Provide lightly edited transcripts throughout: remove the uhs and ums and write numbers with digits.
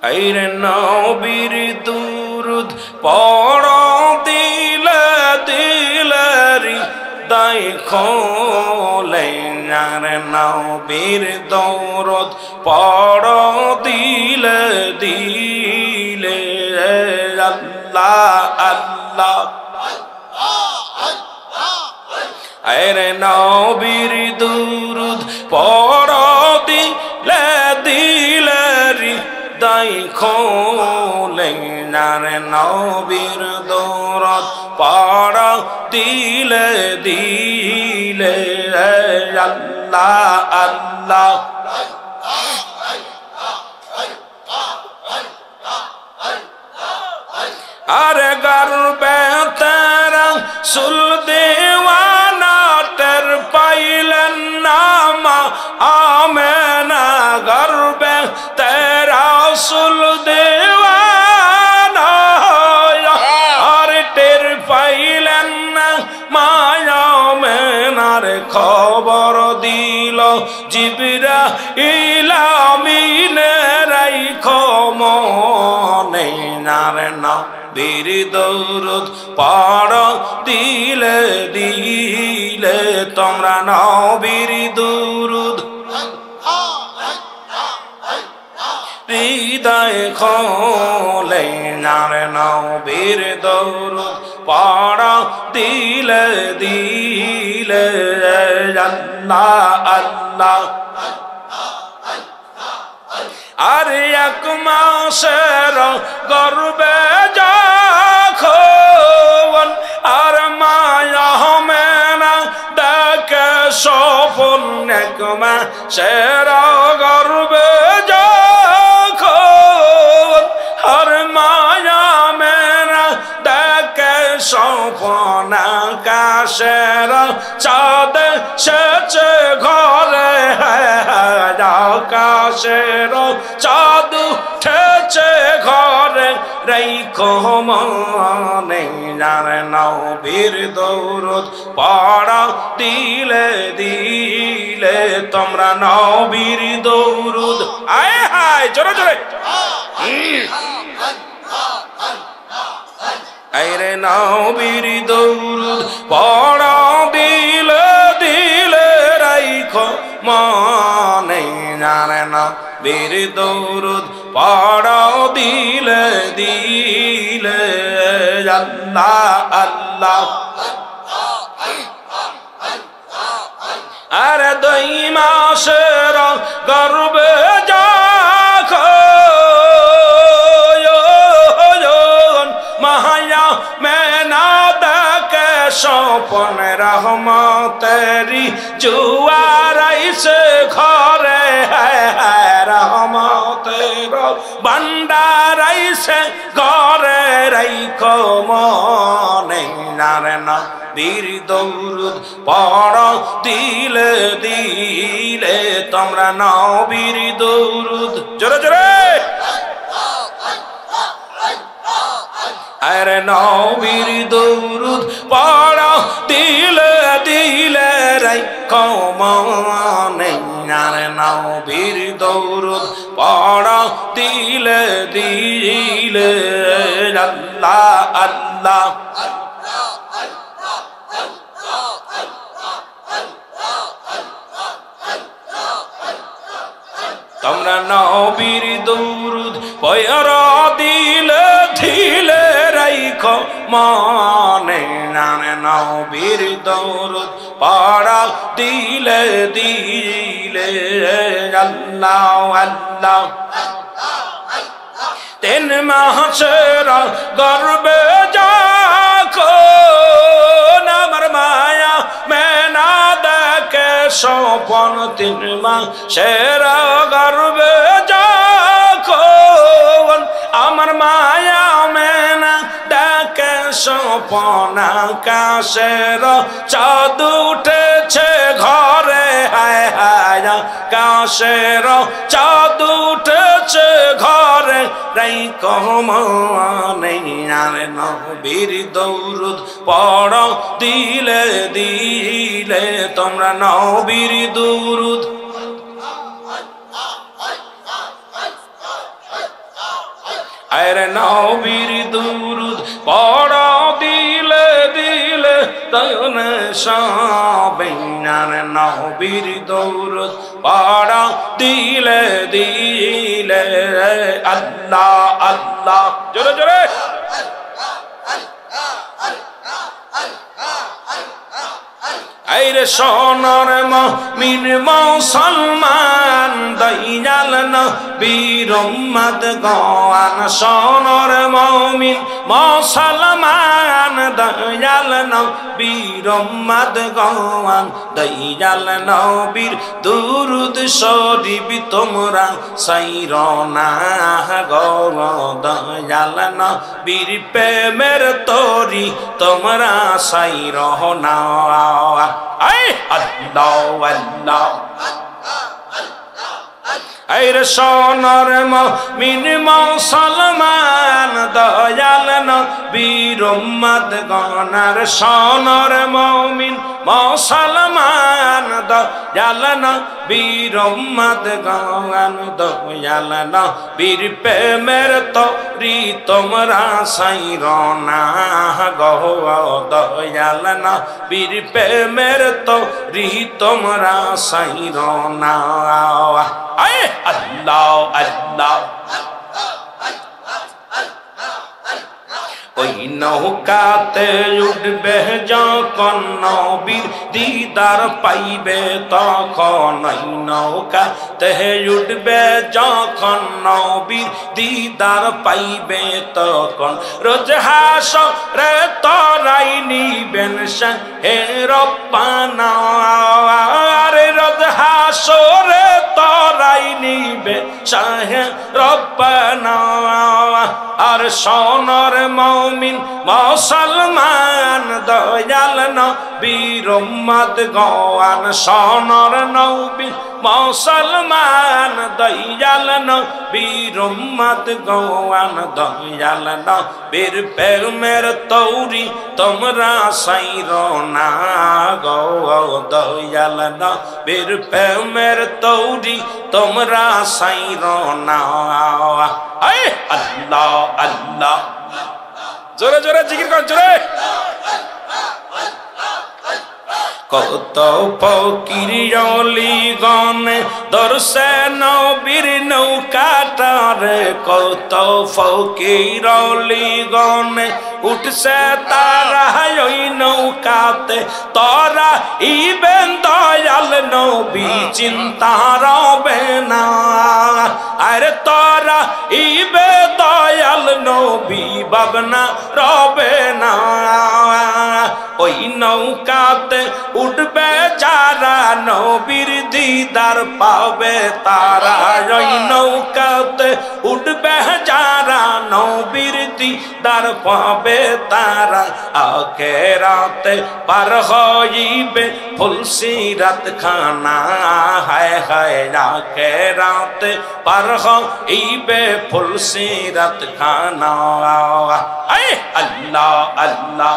আইরে নবীর দুরুদ পড়ো দিলে দিলেরি দাই খোলে আর নবীর দৌরদ পড়ো দিলে দিলে আল্লাহ আল্লাহ আইরে নবীর দুরুদ পড়ো দিলে দিলেরি দাই খোলে আর নবীর দৌরদ পড়ো দিলে দিলে আল্লাহ আল্লাহ আরে গর্বে তেরা সুল দেওয়ানা তের পাইলেন নামা আমেনা গর্বে তেরা সুল দেওয়ানা আর টের পাইলেন না মায়া মেনার খবর দিল জিবরাইল আমিনের মনে নার না বীর দৌরদ পড়ো দিলে দিলে তোমরা নবীর দুরুদ হৃদয় খোলে নার নবীর দৌরদ পড়ো দিলে দিলে আল্লাহ আল্লাহ আর এক মাসের গর্বে যখন আর মায়া মেনা দেখে স্বপন এক মাসের গর্বে যখন আর মায়া মেনা দেখে স্বপন আকাশের চাঁদ সেচে ঘরে আকাশের চাঁদ উঠেছে ঘরে রাইখো মনে আর নবীর দৌরদ পড়ো দিলে দিলে তোমরা নবীর দৌরদ আয় হায় জোরে জোরে আইরে নবীর দৌরদ পড়ো দিলে দিলে রাইখো মনে আর নবীর দৌরদ পড়ো দিলে দিলে আল্লাহ আল্লাহ আরে দুই মাসের গর্বে যখন মায়া মেনা দেখে স্বপন রহমতেরি জুয়ার আইসে ঘরে রহমতের ভান্ডার আইসে ঘরে রাইখো মনে আর নবীর দৌরদ পড়ো দিলে দিলে তোমরা নবীর দৌরদ জোরে জোরে আরে নবীর দৌরদ পড়ো দিলে দিলে রাইখো মনে আর নবীর দৌরদ পড়ো দিলে দিলে আল্লাহ আল্লাহ তোমরা নবীর দৌরদ পড়ো দিলে দিলে রাইখো মনে আর নবীর দৌরদ পড়ো দিলে দিলে আল্লাহ আল্লাহ তিন মাসের গর্বে যখন আমার মায়া মেনা দেখে স্বপন তিন মাসের গর্বে যখন আমার মায়া মেনা দেখে স্বপন আকাশের চাঁদ উঠেছে ঘরে হায় হায় আকাশের চাঁদ উঠেছে ঘরে রাইখো মনে আর নবীর দৌরদ পড়ো দিলে দিলে তোমরা নবীর দৌরদ আরে নবীর দুরুদ পড়া দিলে দিলে তয়নে সবেনার নবীর দুরুদ পড়া দিলে দিলে আল্লাহ আল্লাহ জোরে জোরে আইরে সোনার মুমিন মুসলমান দয়াল নবীর উম্মত গান সোনার মুমিন মুসলমান দয়াল নবীর উম্মত গান দয়াল নবীর দুরুদ শরীফ তোমরা সাইরনা গো দয়াল নবীর প্রেমের তরি তোমরা সাইরনা আই আল্লাহ আল্লাহ আইরে সোনার মুমিন মুসলমান দয়াল নবীর উম্মত গানার সোনার মুমিন মুসলমান দয়াল নবীর উম্মত গান দয়াল নবীর প্রেমের তরি তোমরা সাইরনা গো দয়াল নবীর প্রেমের তরি তোমরা সাইরনা আই আল্লাহ আল্লাহ ওই নৌকাতে উঠবে যখন নবীর দিদার পাইবে তখন ওই নৌকাতে উঠবে যখন নবীর দিদার পাইবে তখন রোজ হাসরে তরাই নিবেন হে রব্বানা রে রোজ হাসরে তরাই নিবে শাহে রব্বানা আর সোনার মুমিন মুসলমান দয়াল নবীর উম্মত গান সোনার নবীর মুসলমান দয়াল নবীর উম্মত গান দয়াল নবীর প্রেমের তরি তোমরা সাইরনা গো দয়াল নবীর প্রেমের তরি তোমরা সাইরনা আই আল্লাহ আল্লাহ জোরে জোরে জিকির কর জোরে কত ফকির অলি গনে দর্শে নবীর নৌকাটারে কত ফকির অলি গনে উঠছে তারা ওই নৌকাতে তোরা ইবেন দয়াল নবী চিন্তা রবে না আরে তোরা ইবে দয়াল নবী ভাবনা রবে না ওই নৌকাতে উঠবে যারা নবীর দিদার পাবে তারা ওই নৌকাতে উঠবে যারা নবীর দিদার পাবে তারা আখিরাতে পার হইবে ফুলসিরাত খানা হায় হায় আখিরাতে পার হইবে ফুলসিরাত খানা আই আল্লাহ আল্লাহ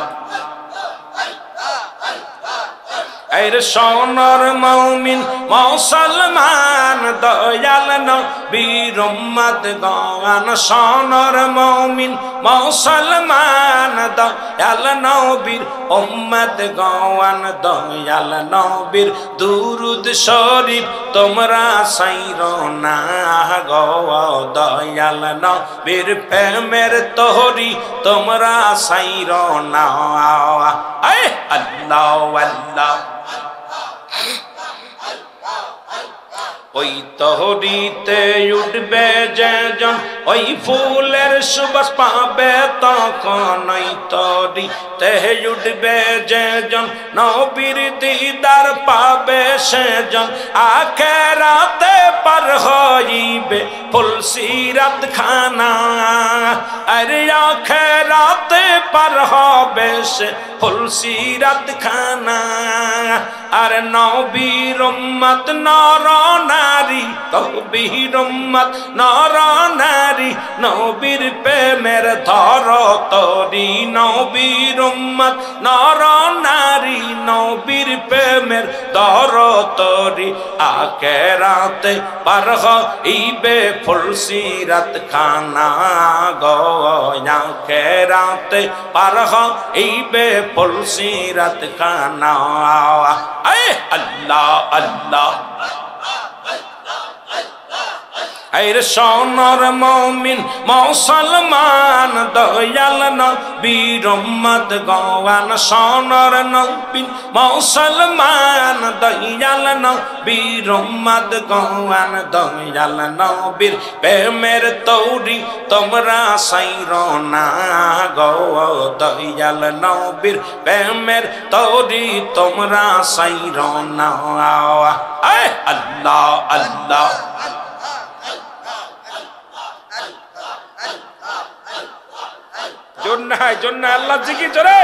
আইরে সোনার মুমিন মুসলমান দয়াল নবীর উম্মত গান সোনার মুমিন মুসলমান দয়াল নবীর উম্মত গান দয়াল নবীর দুরুদ শরীফ তোমরা সাইরনা গো দয়াল নবীর প্রেমের তরি তোমরা সাইরনা আই আল্লাহ আল্লাহ ওই তহরিতে উঠবে যেজন ওই ফুলের সুবাস পাবে তখন ওই তহরিতে উঠবে যেজন নবীর দিদার পাবে সেজন আখিরাতে পার হইবে ফুলসিরাত খানা আরে আখিরাতে পার হবে সে ফুলসিরাত খানা আর নবীর উম্মত নর নারী নবীর উম্মত নর নারী নবীর প্রেমের ধর তরি নবীর উম্মত নর নারী নবীর প্রেমের দর তরি আখেরাতে পার হইবে ফুলসিরাত খানা গো আখেরাতে পার হইবে ফুলসিরাত খানা আল্লাহ আল্লাহ আইরে সোনার মুমিন মুসলমান দয়াল নবীর উম্মত গওয়ান সোনার মুমিন মুসলমান দয়াল নবীর উম্মত গওয়ান দয়াল নবীর প্রেমের তৌরি তোমরা সাইরো না গো দয়াল নবীর প্রেমের তৌরি তোমরা সাইরো না আল্লাহ আল্লাহ জন্না আল্লাহ জিকির জোরে